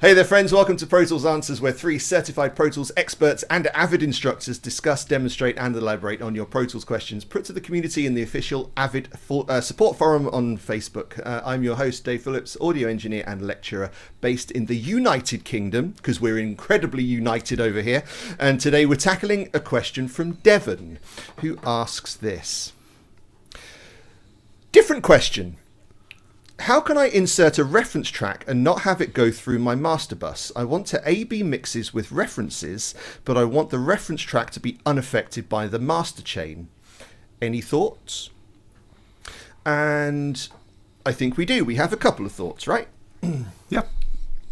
Hey there friends, welcome to Pro Tools Answers, where three certified Pro Tools experts and avid instructors discuss, demonstrate and elaborate on your Pro Tools questions put to the community in the official avid support forum on Facebook. I'm your host, Dave Phillips, audio engineer and lecturer based in the United Kingdom, because we're incredibly united over here. And today we're tackling a question from Devin, who asks this. Different question. How can I insert a reference track and not have it go through my master bus? I want to A-B mixes with references, but I want the reference track to be unaffected by the master chain. Any thoughts? And I think we do. We have a couple of thoughts, right? Yep.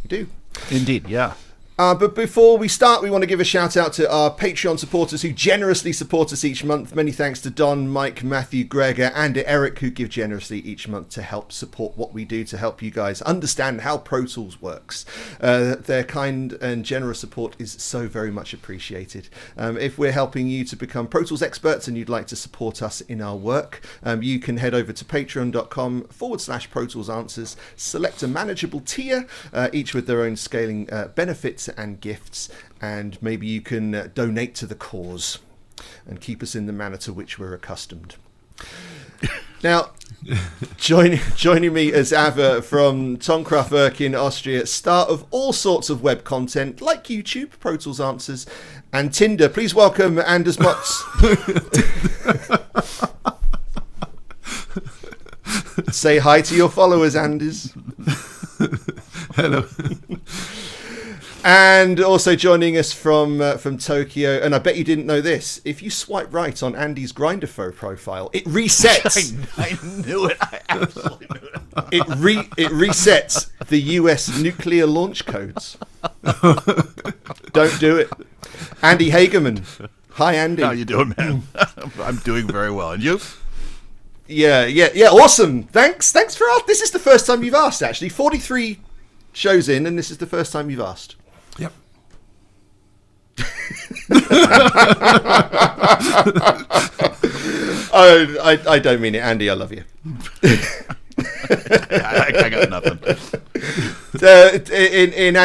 We do. Indeed, yeah. But before we start, we want to give a shout out to our Patreon supporters who generously support us each month. Many thanks to Don, Mike, Matthew, Gregor, and Eric, who give generously each month to help support what we do, to help you guys understand how Pro Tools works. Their kind and generous support is so very much appreciated. If we're helping you to become Pro Tools experts and you'd like to support us in our work, you can head over to patreon.com/Pro Tools Answers, select a manageable tier, each with their own scaling benefits and gifts, and maybe you can donate to the cause and keep us in the manner to which we're accustomed. Now, joining me as ever from Tonkrafwerk in Austria, star of all sorts of web content like YouTube, Pro Tools Answers, and Tinder. Please welcome Anders Motz. Say hi to your followers, Anders. Hello. And also joining us from Tokyo, and I bet you didn't know this, if you swipe right on Andy's Grindr profile, it resets. I knew it. I absolutely knew it. It resets the US nuclear launch codes. Don't do it. Andy Hagerman. Hi, Andy. How you doing, man? I'm doing very well. And you? Yeah. Awesome. Thanks for asking. This is the first time you've asked, actually. 43 shows in, and this is the first time you've asked. Yep. I don't mean it, Andy. I love you. I got nothing. In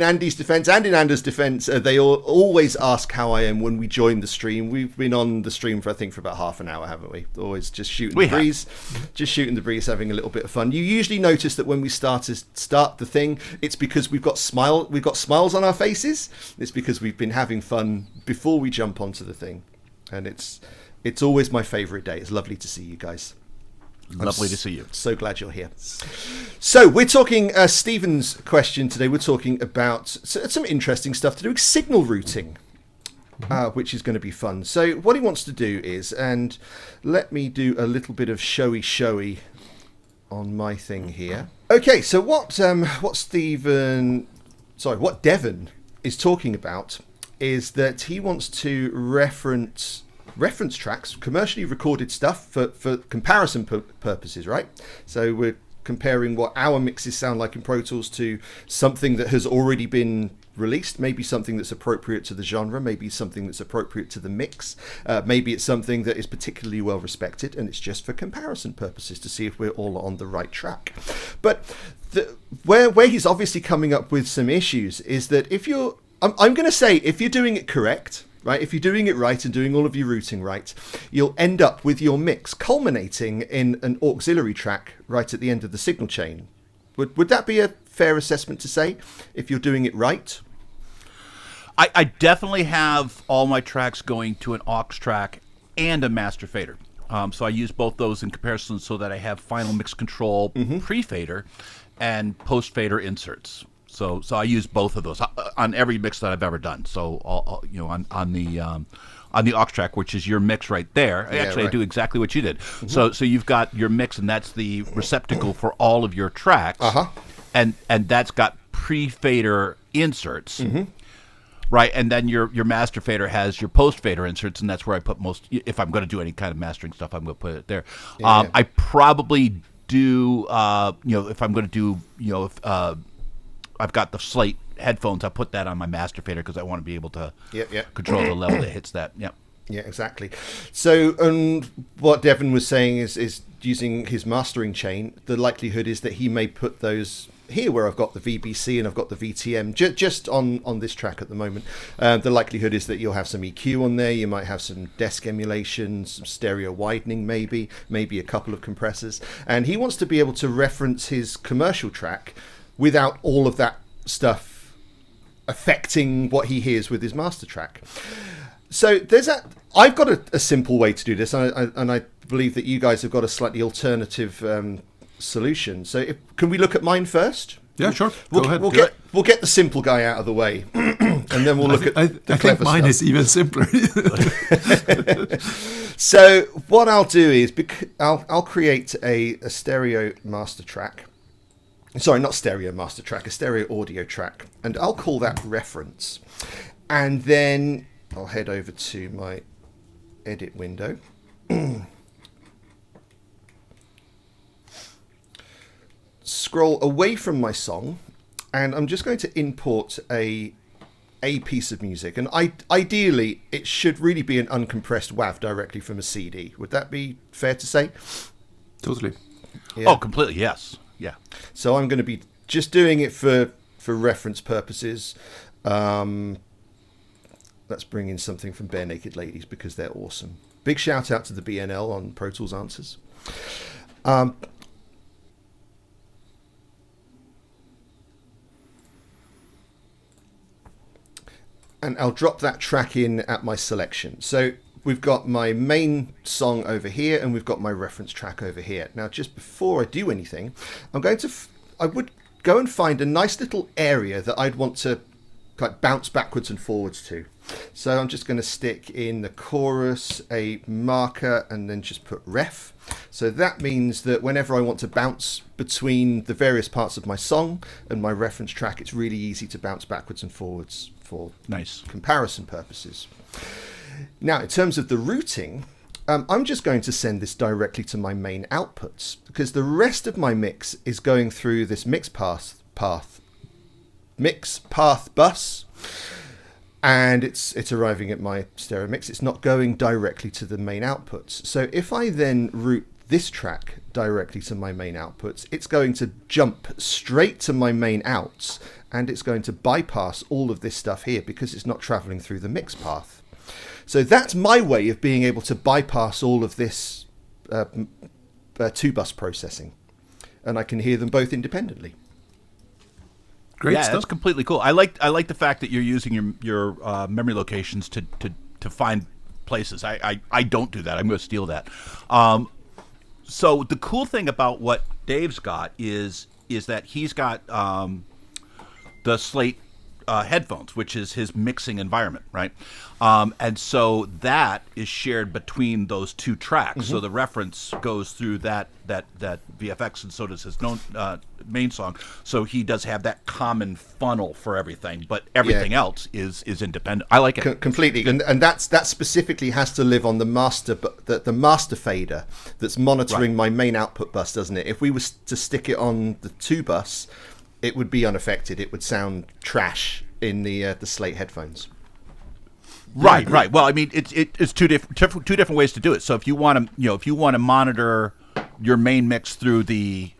Andy's defense and in Anders' defense, they always ask how I am when we join the stream. We've been on the stream for about half an hour, haven't we? Always just shooting the breeze, having a little bit of fun. You usually notice that when we start the thing, it's because we've got smiles on our faces. It's because we've been having fun before we jump onto the thing, and it's always my favorite day. It's lovely to see you guys. Lovely to see you. So glad you're here. So we're talking Stephen's question today. We're talking about some interesting stuff to do with signal routing, which is going to be fun. So what he wants to do is, and let me do a little bit of showy on my thing here. Okay, so what Devin is talking about is that he wants to reference tracks, commercially recorded stuff for comparison purposes, right? So we're comparing what our mixes sound like in Pro Tools to something that has already been released, maybe something that's appropriate to the genre, maybe something that's appropriate to the mix, maybe it's something that is particularly well respected, and it's just for comparison purposes to see if we're all on the right track. But where he's obviously coming up with some issues is that if you're doing it correct, right? If you're doing it right and doing all of your routing right, you'll end up with your mix culminating in an auxiliary track right at the end of the signal chain. Would that be a fair assessment to say, if you're doing it right? I definitely have all my tracks going to an aux track and a master fader. So I use both those in comparison so that I have final mix control pre-fader and post-fader inserts. So I use both of those on every mix that I've ever done. So on the aux track, which is your mix right there. I do exactly what you did. So you've got your mix, and that's the receptacle for all of your tracks, and that's got pre-fader inserts. Right, and then your master fader has your post fader inserts, and that's where I put most. If I'm going to do any kind of mastering stuff, I'm going to put it there. I probably do. If I'm going to do, I've got the Slate headphones. I put that on my master fader because I want to be able to control the level that hits that. Yep. Yeah, exactly. So, what Devin was saying is using his mastering chain, the likelihood is that he may put those here where I've got the VBC and I've got the VTM just on this track at the moment, the likelihood is that you'll have some EQ on there, you might have some desk emulation, some stereo widening, maybe a couple of compressors, and he wants to be able to reference his commercial track without all of that stuff affecting what he hears with his master track. So I've got a simple way to do this, and I believe that you guys have got a slightly alternative solution. So can we look at mine first? Yeah, sure. Go ahead. We'll get the simple guy out of the way, and then we'll look at the clever think mine stuff. is even simpler. So what I'll do is I'll create a stereo master track. Sorry, not stereo master track, a stereo audio track, and I'll call that reference. And then I'll head over to my edit window. Scroll away from my song, and I'm just going to import a piece of music. And ideally, it should really be an uncompressed WAV directly from a CD. Would that be fair to say? Totally. Yeah. Oh, completely, yes. Yeah. So I'm going to be just doing it for reference purposes. Let's bring in something from Bare Naked Ladies because they're awesome. Big shout out to the BNL on Pro Tools Answers. And I'll drop that track in at my selection. So we've got my main song over here, and we've got my reference track over here. Now, just before I do anything, I would go and find a nice little area that I'd want to like bounce backwards and forwards to. So I'm just going to stick in the chorus a marker and then just put ref. So that means that whenever I want to bounce between the various parts of my song and my reference track, it's really easy to bounce backwards and forwards for nice comparison purposes. Now, in terms of the routing, I'm just going to send this directly to my main outputs because the rest of my mix is going through this mix path bus, and it's arriving at my stereo mix. It's not going directly to the main outputs. So if I then route this track directly to my main outputs, it's going to jump straight to my main outs, and it's going to bypass all of this stuff here because it's not traveling through the mix path. So that's my way of being able to bypass all of this two-bus processing, and I can hear them both independently. Great yeah, stuff. that's completely cool. I like the fact that you're using your memory locations to find places. I don't do that. I'm going to steal that. So the cool thing about what Dave's got is that he's got the Slate headphones, which is his mixing environment, right? And so that is shared between those two tracks. Mm-hmm. So the reference goes through that VFX, and so does his main song. So he does have that common funnel for everything, but everything else is independent. I like it completely, and that specifically has to live on the master, the master fader that's monitoring my main output bus, doesn't it? If we were to stick it on the 2 bus, it would be unaffected. It would sound trash in the Slate headphones. Right. Well, I mean, it's two different ways to do it. So if you want to monitor your main mix through the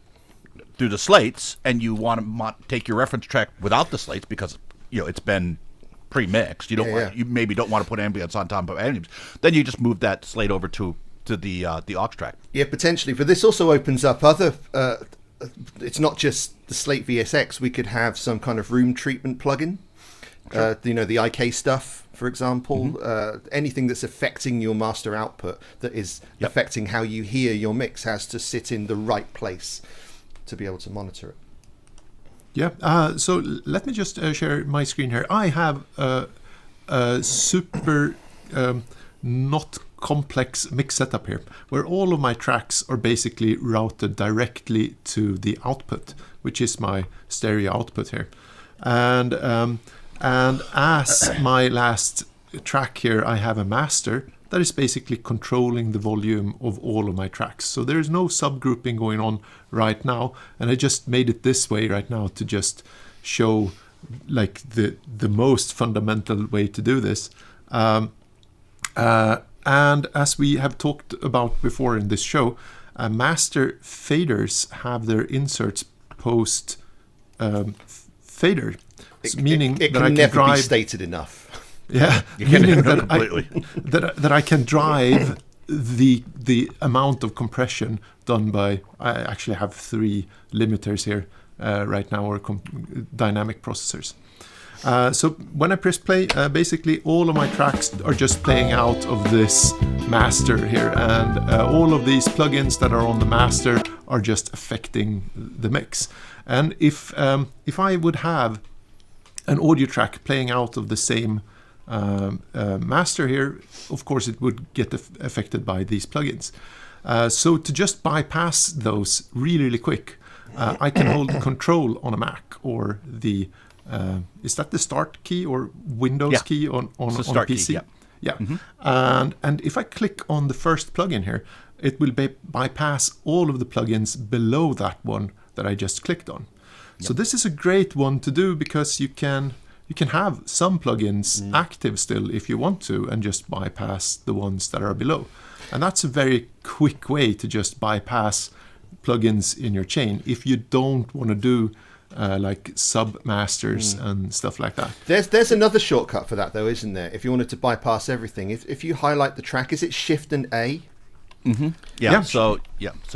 slates, and you want to take your reference track without the slates because it's been pre-mixed, you maybe don't want to put ambience on top of ambience, then you just move that slate over to the aux track. Yeah, potentially. But this also opens up other. It's not just the Slate VSX. We could have some kind of room treatment plugin. Sure. The IK stuff, for example. Mm-hmm. Anything that's affecting your master output, that is affecting how you hear your mix, has to sit in the right place to be able to monitor it. Yeah. So let me just share my screen here. I have a super not complex mix setup here, where all of my tracks are basically routed directly to the output, which is my stereo output here. And as my last track here, I have a master that is basically controlling the volume of all of my tracks. So there is no subgrouping going on right now, and I just made it this way right now to just show like the most fundamental way to do this. And as we have talked about before in this show, master faders have their inserts post fader, meaning it that can I can never drive. be stated enough. Yeah, can meaning never that I, completely. that I can drive the amount of compression done by. I actually have 3 limiters here right now, or dynamic processors. So when I press play, basically all of my tracks are just playing out of this master here, and all of these plugins that are on the master are just affecting the mix. And if I would have an audio track playing out of the same master here, of course it would get affected by these plugins. So to just bypass those really quick, I can hold control on a Mac, or the is that the start key or Windows key on start PC? key, Yeah. And if I click on the first plugin here, it will bypass all of the plugins below that one that I just clicked on. So this is a great one to do, because you can have some plugins active still if you want to, and just bypass the ones that are below. And that's a very quick way to just bypass plugins in your chain if you don't want to do like sub-masters and stuff like that. There's another shortcut for that, though, isn't there? If you wanted to bypass everything, if you highlight the track, is it Shift and A? Yeah. So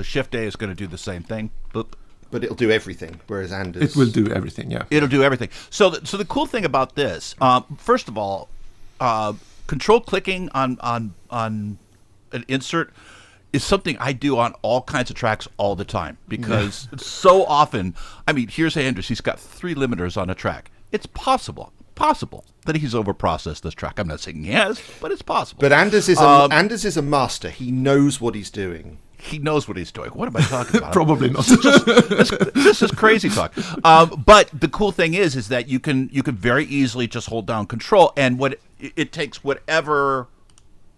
Shift A is going to do the same thing. Boop. But it'll do everything, whereas Anders... It will do everything, yeah. It'll do everything. So the cool thing about this, first of all, control clicking on an insert is something I do on all kinds of tracks all the time, because so often, I mean, here's Anders, he's got 3 limiters on a track. It's possible that he's overprocessed this track. I'm not saying yes, but it's possible. But Anders is a master. He knows what he's doing. He knows what he's doing. What am I talking about? Probably not. This is crazy talk. But the cool thing is that you can very easily just hold down control, and it takes whatever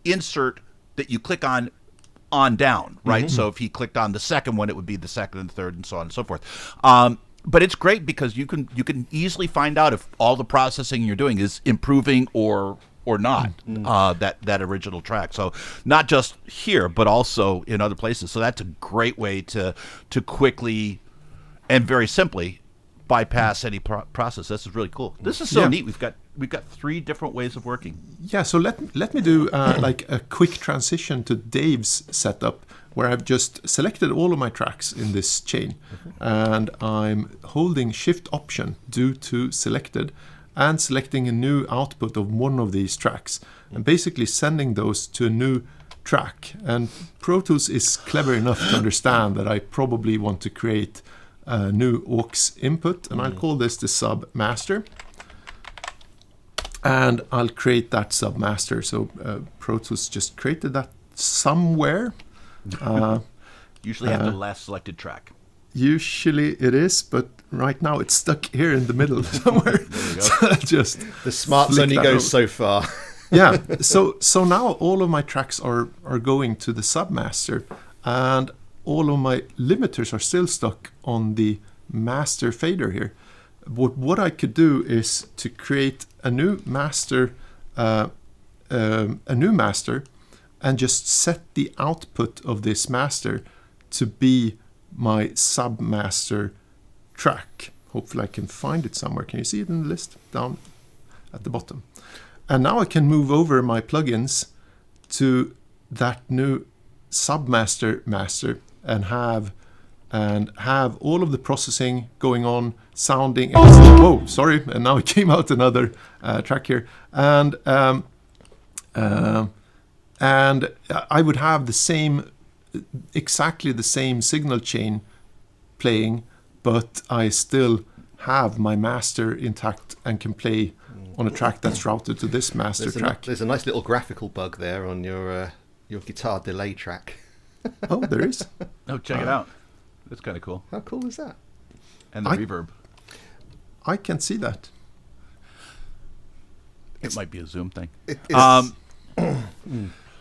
insert that you click on down, right? So if he clicked on the second one, it would be the second and third, and so on and so forth. But it's great because you can easily find out if all the processing you're doing is improving or not that original track. So not just here, but also in other places. So that's a great way to quickly and very simply bypass any process. This is really cool. This is so neat. We've got 3 different ways of working. Yeah, so let me do like a quick transition to Dave's setup, where I've just selected all of my tracks in this chain, and I'm holding Shift Option due to selected, and selecting a new output of one of these tracks, and basically sending those to a new track. And Pro Tools is clever enough to understand that I probably want to create a new aux input, and I'll call this the sub master. And I'll create that sub master. So Pro Tools just created that somewhere. Usually have the last selected track. Usually it is, but right now it's stuck here in the middle somewhere. There you go. So just The smarts flick only that goes over. so far. Yeah. So now all of my tracks are going to the submaster, and all of my limiters are still stuck on the master fader here. What I could do is to create a new master, and just set the output of this master to be my submaster track. Hopefully I can find it somewhere. Can you see it in the list down at the bottom? And now I can move over my plugins to that new submaster master and have all of the processing going on, sounding. Whoa, sorry! And now it came out another track here, and I would have exactly the same signal chain playing, but I still have my master intact and can play on a track that's routed to this master track. There's a nice little graphical bug there on your guitar delay track. Oh, there is. Oh, check it out. That's kind of cool. How cool is that? And the reverb. I can see that. It might be a Zoom thing. It's-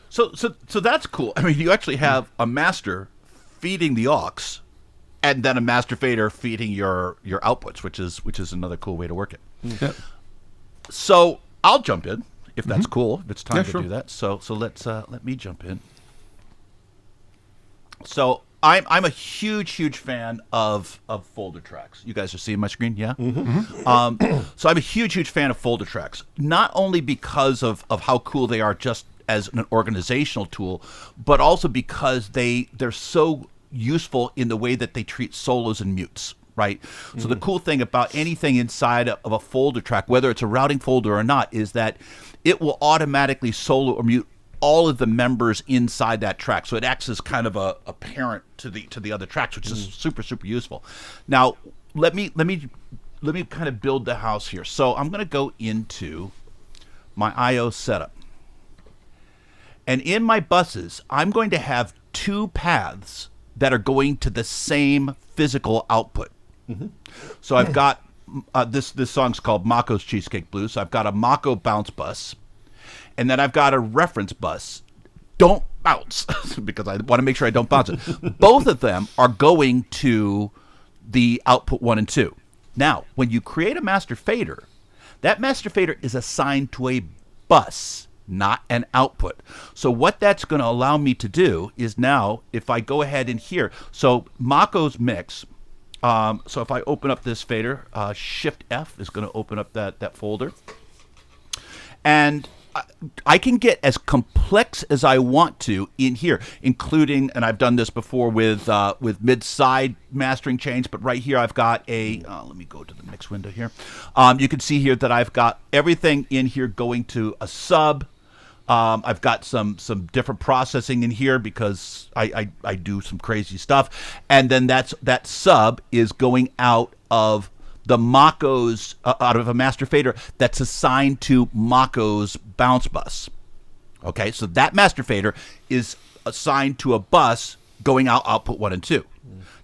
So that's cool. I mean, you actually have a master feeding the aux, and then a master fader feeding your outputs, which is another cool way to work it. Yeah. So I'll jump in if that's cool. If it's time Yeah, to sure. do that. So let's let me jump in. So I'm a huge fan of folder tracks. You guys are seeing my screen, yeah? So I'm a huge fan of folder tracks, not only because of how cool they are just as an organizational tool, but also because they're so useful in the way that they treat solos and mutes. Right. So the cool thing about anything inside of a folder track, whether it's a routing folder or not, is that it will automatically solo or mute all of the members inside that track. So it acts as kind of a parent to the other tracks, which is super useful. Now, let me kind of build the house here. So I'm going to go into my I/O setup. And in my buses, I'm going to have two paths that are going to the same physical output. So I've got this song's called Mako's Cheesecake Blues. So I've got a Mako bounce bus, and then I've got a reference bus. Don't bounce, because I want to make sure I don't bounce it. Both of them are going to the output 1 and 2. Now, when you create a master fader, that master fader is assigned to a bus, not an output. So what that's going to allow me to do is now, if I go ahead and here, so Mako's mix. So if I open up this fader, Shift F is going to open up that folder. And I can get as complex as I want to in here, including, and I've done this before with mid-side mastering chains, but right here I've got a, let me go to the mix window here. You can see here that I've got everything in here going to a sub. I've got some different processing in here because I do some crazy stuff, and then that sub is going out of the Mako's out of a master fader that's assigned to Mako's bounce bus. Okay, so that master fader is assigned to a bus going out output 1 and 2.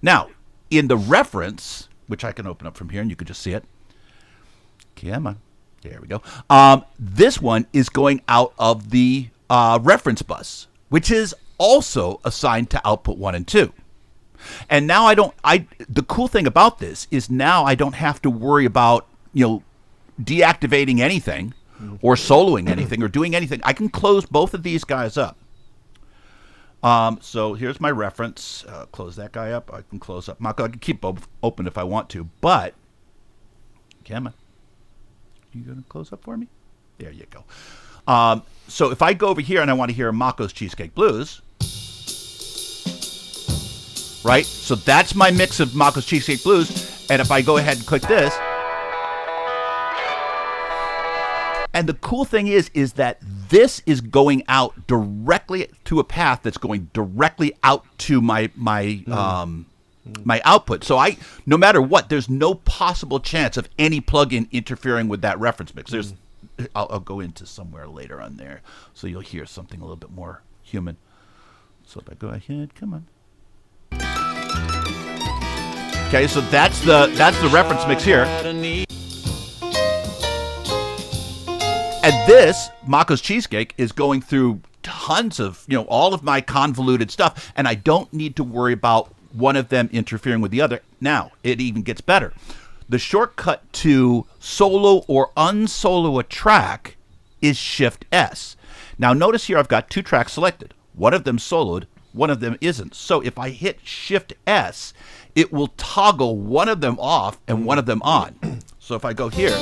Now, in the reference, which I can open up from here and you can just see it. Come on. There we go. This one is going out of the reference bus, which is also assigned to output 1 and 2. And now the cool thing about this is now I don't have to worry about, deactivating anything or soloing anything or doing anything. I can close both of these guys up. So here's my reference. Close that guy up. I can close up Mako. I can keep both open if I want to, but come on. You going to close up for me? There you go. So if I go over here and I want to hear Mako's Cheesecake Blues, right? So that's my mix of Mako's Cheesecake Blues. And if I go ahead and click this, and the cool thing is that this is going out directly to a path that's going directly out to my output. So no matter what, there's no possible chance of any plugin interfering with that reference mix. I'll go into somewhere later on there, so you'll hear something a little bit more human. So if I go ahead, come on. Okay, so that's the reference mix here. And this Mako's Cheesecake is going through tons of all of my convoluted stuff, and I don't need to worry about one of them interfering with the other. Now, it even gets better. The shortcut to solo or unsolo a track is Shift S. Now, notice here I've got two tracks selected. One of them soloed, one of them isn't. So if I hit Shift S, it will toggle one of them off and one of them on. So if I go here.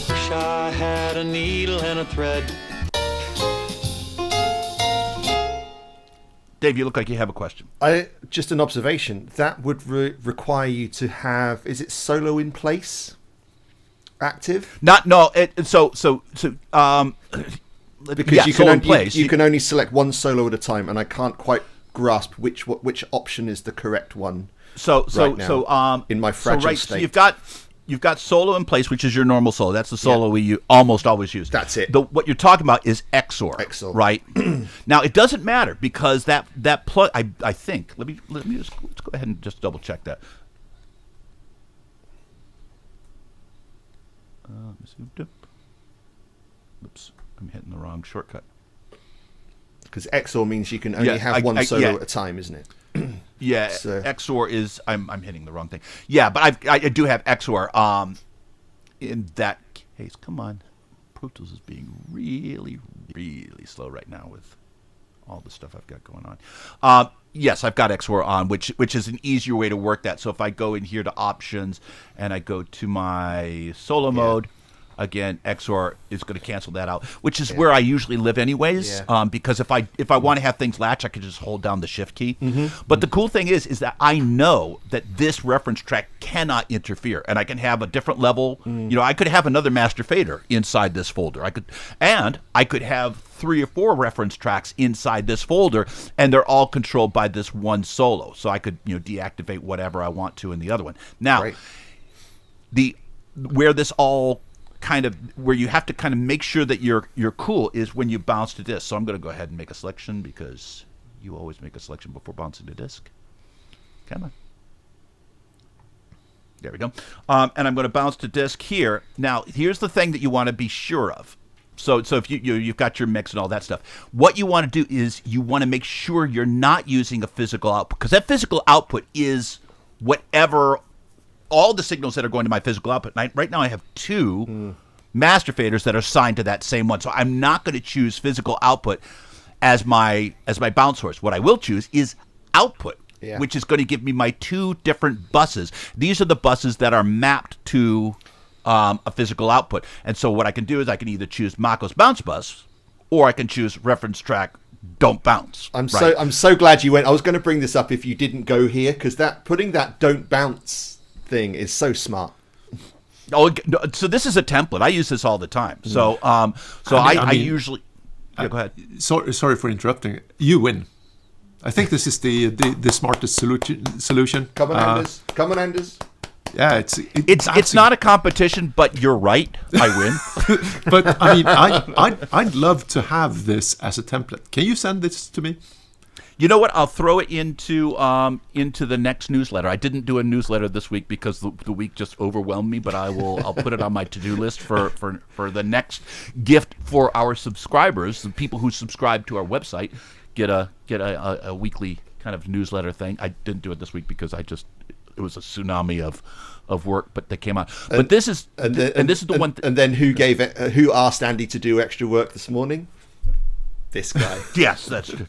Wish I had a needle and a thread. Dave, you look like you have a question. Just an observation. That would require you to have, is it solo in place active? Because you can only select one solo at a time, and I can't quite grasp which option is the correct one. In my fragile state. So you've got solo in place, which is your normal solo. That's the solo we almost always use. That's it. What you're talking about is XOR. Right? Now it doesn't matter because that plug. I think. Let's go ahead and just double check that. Oops, I'm hitting the wrong shortcut. Because XOR means you can only have one solo at a time, isn't it? Yeah, so. XOR is I'm hitting the wrong thing. Yeah, but I do have XOR. In that case, come on, Pro Tools is being really, really slow right now with all the stuff I've got going on. Yes, I've got XOR on, which is an easier way to work that. So if I go in here to options and I go to my solo mode, again, XOR is going to cancel that out, which is where I usually live anyways. Because if I want to have things latch, I can just hold down the shift key. But the cool thing is that I know that this reference track cannot interfere, and I can have a different level. I could have another master fader inside this folder. I could have 3 or 4 reference tracks inside this folder, and they're all controlled by this one solo. So I could deactivate whatever I want to in the other one. Now, where this all where you have to kind of make sure that you're cool is when you bounce to disk. So I'm going to go ahead and make a selection, because you always make a selection before bouncing to disk. Come on. There we go. And I'm going to bounce to disk here. Now, here's the thing that you want to be sure of. So if you've got your mix and all that stuff, what you want to do is you want to make sure you're not using a physical output, because that physical output is whatever all the signals that are going to my physical output. Right now I have 2 master faders that are assigned to that same one. So I'm not going to choose physical output as my bounce source. What I will choose is output, which is going to give me my 2 different buses. These are the buses that are mapped to a physical output. And so what I can do is I can either choose Mako's bounce bus, or I can choose reference track don't bounce. I'm so glad you went. I was going to bring this up if you didn't go here, because putting that don't bounce thing is so smart. So this is a template. I use this all the time. So I usually go ahead. Sorry for interrupting. You win. I think this is the smartest solution. Come on, Anders. Yeah, it's not a competition, but you're right. I win. But I mean, I'd love to have this as a template. Can you send this to me? You know what? I'll throw it into the next newsletter. I didn't do a newsletter this week because the week just overwhelmed me, but I'll put it on my to-do list for the next gift for our subscribers. The people who subscribe to our website get a weekly kind of newsletter thing. I didn't do it this week because it was a tsunami of work, but they came out. But this is the one. And then who asked Andy to do extra work this morning? This guy. Yes, that's good.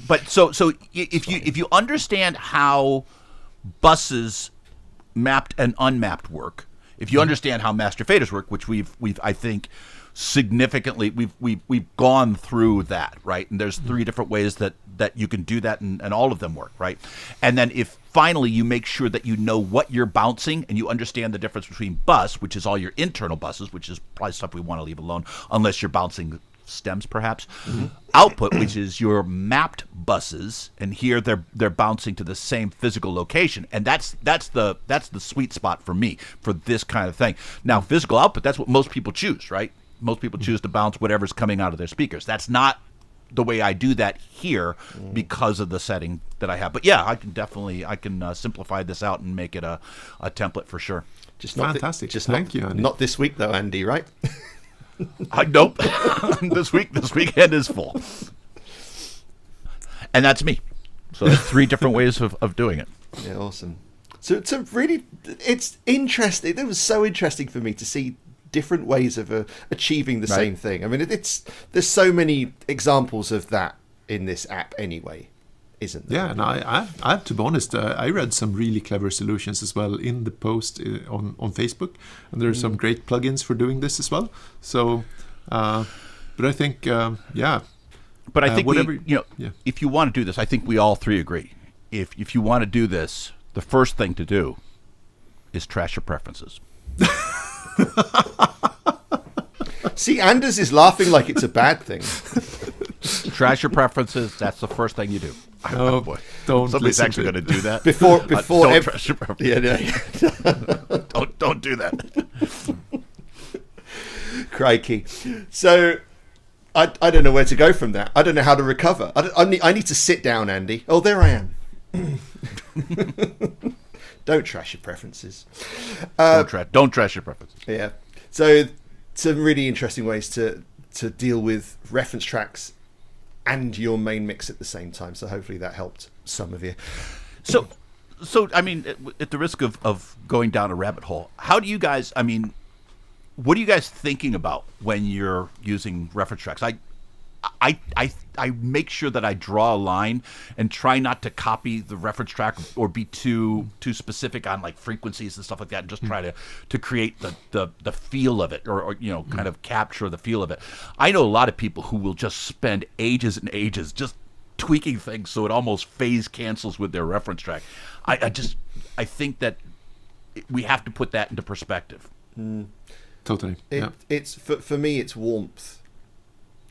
But so if you understand how buses mapped and unmapped work, if you understand how master faders work, which we've I think significantly we've gone through that, right? And there's 3 different ways that you can do that, and all of them work, right? And then if finally you make sure that you know what you're bouncing and you understand the difference between bus, which is all your internal buses, which is probably stuff we want to leave alone unless you're bouncing stems perhaps, output, which is your mapped buses, and here they're bouncing to the same physical location, and that's the sweet spot for me for this kind of thing. Now, physical output, that's what most people choose, right? Most people choose to bounce whatever's coming out of their speakers. That's not the way I do that here because of the setting that I have. But yeah, I can simplify this out and make it a template for sure. Just fantastic. Thank you, Andy. Not this week though, Andy, right? Nope. This weekend is full. And that's me. So there's 3 different ways of doing it. Yeah, awesome. So it's interesting. It was so interesting for me to see different ways of achieving the same thing. I mean, there's so many examples of that in this app anyway, isn't there? Yeah, and I have to be honest, I read some really clever solutions as well in the post on Facebook, and there are some great plugins for doing this as well. So, but I think, But I think if you want to do this, I think we all 3 agree. If you want to do this, the first thing to do is trash your preferences. See, Anders is laughing like it's a bad thing. Trash your preferences. That's the first thing you do. Oh boy! Don't. Somebody's actually going to do that before. Don't trash your preferences. Yeah. Don't do that. Crikey! So, I don't know where to go from that. I don't know how to recover. I need to sit down, Andy. Oh, there I am. Don't trash your preferences. Don't trash your preferences. Yeah. So some really interesting ways to deal with reference tracks and your main mix at the same time. So hopefully that helped some of you. So I mean, at the risk of going down a rabbit hole, how do you guys? I mean, what are you guys thinking about when you're using reference tracks? I make sure that I draw a line and try not to copy the reference track or be too specific on like frequencies and stuff like that, and just try to create the feel of it, or kind of capture the feel of it. I know a lot of people who will just spend ages and ages just tweaking things so it almost phase cancels with their reference track. I think that we have to put that into perspective. Totally. It's for me, it's warmth.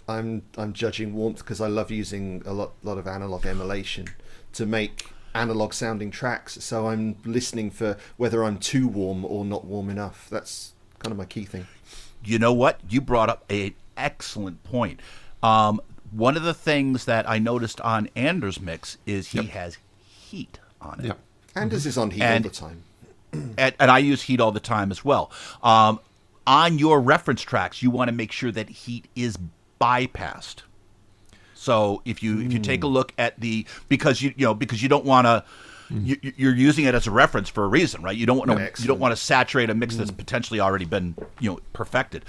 I'm judging warmth because I love using a lot of analog emulation to make analog sounding tracks. So I'm listening for whether I'm too warm or not warm enough. That's kind of my key thing. You know what? You brought up an excellent point. One of the things that I noticed on Anders' mix is he has heat on it. Yep. Anders is on heat all the time. And I use heat all the time as well. On your reference tracks, you want to make sure that heat is bypassed. So if you take a look at because you don't want to, you're using it as a reference for a reason, right? You don't want to saturate a mix that's potentially already been perfected.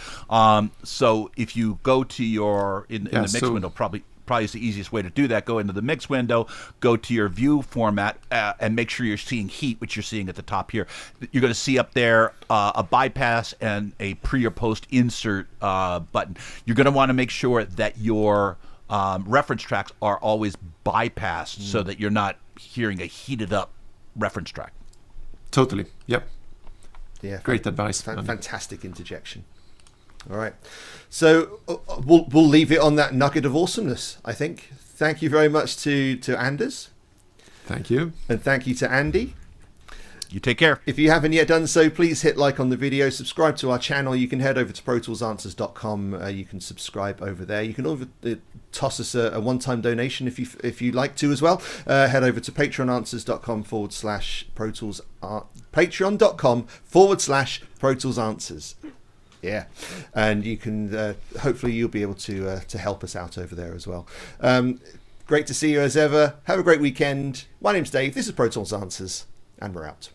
So if you go to your in the mix window, probably is the easiest way to do that. Go into the mix window, go to your view format, and make sure you're seeing heat, which you're seeing at the top here. You're going to see up there a bypass and a pre or post insert button. You're going to want to make sure that your reference tracks are always bypassed so that you're not hearing a heated up reference track. Totally. Yep. Yeah. Great advice. Fantastic interjection. All right. So we'll leave it on that nugget of awesomeness, I think. Thank you very much to Anders. Thank you. And thank you to Andy. You take care. If you haven't yet done so, please hit like on the video, subscribe to our channel. You can head over to protoolsanswers.com. You can subscribe over there. You can toss us a one-time donation if you like to as well. Head over to patreonanswers.com/protoolsanswers. Patreon.com/protoolsanswers. Yeah, and you can hopefully you'll be able to help us out over there as well. Great to see you as ever. Have a great weekend. My name's Dave. This is Pro Tools Answers, and we're out.